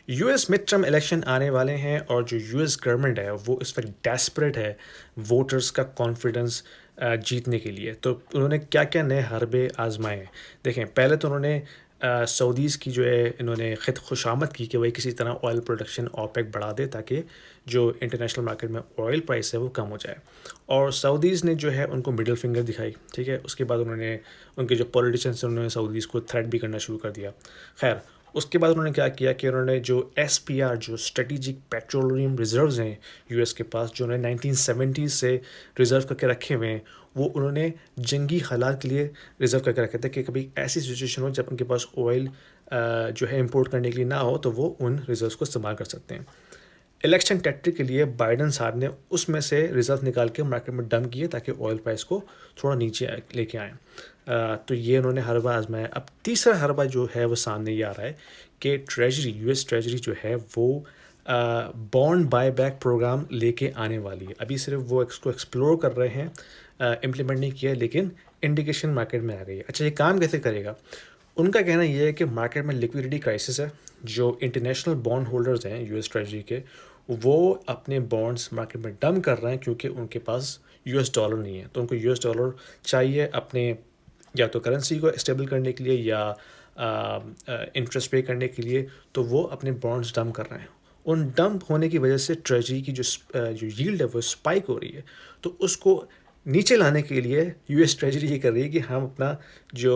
US mid term election आने वाले हैं और जो यूएस गवर्नमेंट है वो इस वक्त डेस्परेट है वोटर्स का कॉन्फिडेंस जीतने के लिए। तो उन्होंने क्या क्या नए हरबे आजमाए हैं। देखें, पहले तो उन्होंने सऊदीज़ की जो है इन्होंने ख़ुद खुशामद की कि वही किसी तरह ऑयल प्रोडक्शन ओपेक बढ़ा दे ताकि जो इंटरनेशनल मार्केट में ऑयल प्राइस है वो कम हो जाए। और सऊदीज़ ने जो है उनको मिडिल फिंगर दिखाई, ठीक है। उसके बाद उन्होंने उनके जो पॉलिटिशियंस हैं उन्होंने सऊदीज़ को थ्रेट भी करना शुरू कर दिया। खैर, उसके बाद उन्होंने क्या किया कि उन्होंने जो एसपीआर जो स्ट्रेटिजिक पेट्रोलियम रिजर्व्स हैं यूएस के पास, जो उन्होंने 1970 से रिज़र्व करके रखे हुए हैं, वो उन्होंने जंगी हालात के लिए रिज़र्व करके रखे थे कि कभी ऐसी सिचुएशन हो जब उनके पास ऑयल जो है इंपोर्ट करने के लिए ना हो तो वो उन रिज़र्व्स को इस्तेमाल कर सकते हैं। इलेक्शन टैक्टिक के लिए बाइडन साहब ने उसमें से रिजल्ट निकाल के मार्केट में डंप किए ताकि ऑयल प्राइस को थोड़ा नीचे लेके आए। तो ये उन्होंने हरबा आजमाया। अब तीसरा हरबा जो है वो सामने ये आ रहा है कि ट्रेजरी यूएस ट्रेजरी जो है वो बॉन्ड बाय बैक प्रोग्राम लेके आने वाली है। अभी सिर्फ वो इसको एक्सप्लोर कर रहे हैं, इम्प्लीमेंट नहीं किया, लेकिन इंडिकेशन मार्केट में आ गई है। अच्छा, ये काम कैसे करेगा? उनका कहना ये है कि मार्केट में लिक्विडिटी क्राइसिस है। जो इंटरनेशनल बॉन्ड होल्डर्स हैं यूएस ट्रेजरी के, वो अपने बॉन्ड्स मार्केट में डंप कर रहे हैं क्योंकि उनके पास यूएस डॉलर नहीं है। तो उनको यूएस डॉलर चाहिए अपने या तो करेंसी को स्टेबल करने के लिए या इंटरेस्ट पे करने के लिए, तो वो अपने बॉन्ड्स डंप कर रहे हैं। उन डंप होने की वजह से ट्रेजरी की जो यील्ड है वो स्पाइक हो रही है। तो उसको नीचे लाने के लिए यूएस ट्रेजरी ये कर रही है कि हम अपना जो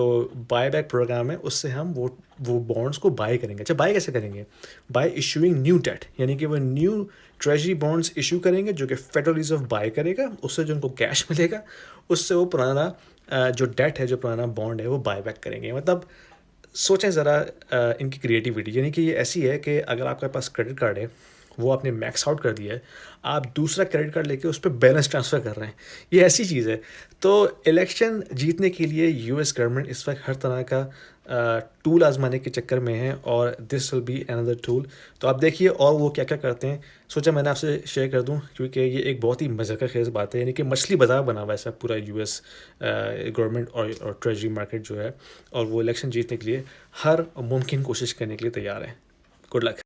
बायबैक प्रोग्राम है उससे हम वो बॉन्ड्स को बाय करेंगे। अच्छा, बाय कैसे करेंगे? बाय इशूइंग न्यू डेट, यानी कि वो न्यू ट्रेजरी बॉन्ड्स इशू करेंगे जो कि फेडरल रिजर्व बाय करेगा। उससे जो उनको कैश मिलेगा उससे वो पुराना जो डेट है, जो पुराना बॉन्ड है, वो बाय बैक करेंगे। मतलब सोचें ज़रा इनकी क्रिएटिविटी, यानी कि ये ऐसी है कि अगर आपके पास क्रेडिट कार्ड है, वो आपने मैक्स आउट कर दिया है, आप दूसरा क्रेडिट कार्ड लेके उस पे बैलेंस ट्रांसफ़र कर रहे हैं। ये ऐसी चीज़ है। तो इलेक्शन जीतने के लिए यूएस गवर्नमेंट इस वक्त हर तरह का टूल आजमाने के चक्कर में है और this will be another tool. तो आप देखिए और वो क्या क्या करते हैं। सोचा मैंने आपसे शेयर कर दूं क्योंकि ये एक बहुत ही मज़े का खेज बात है, यानी कि मछली बाजार बना हुआ है ऐसा पूरा यूएस गवर्नमेंट और ट्रेजरी मार्केट जो है, और वो इलेक्शन जीतने के लिए हर मुमकिन कोशिश करने के लिए तैयार है। Good luck.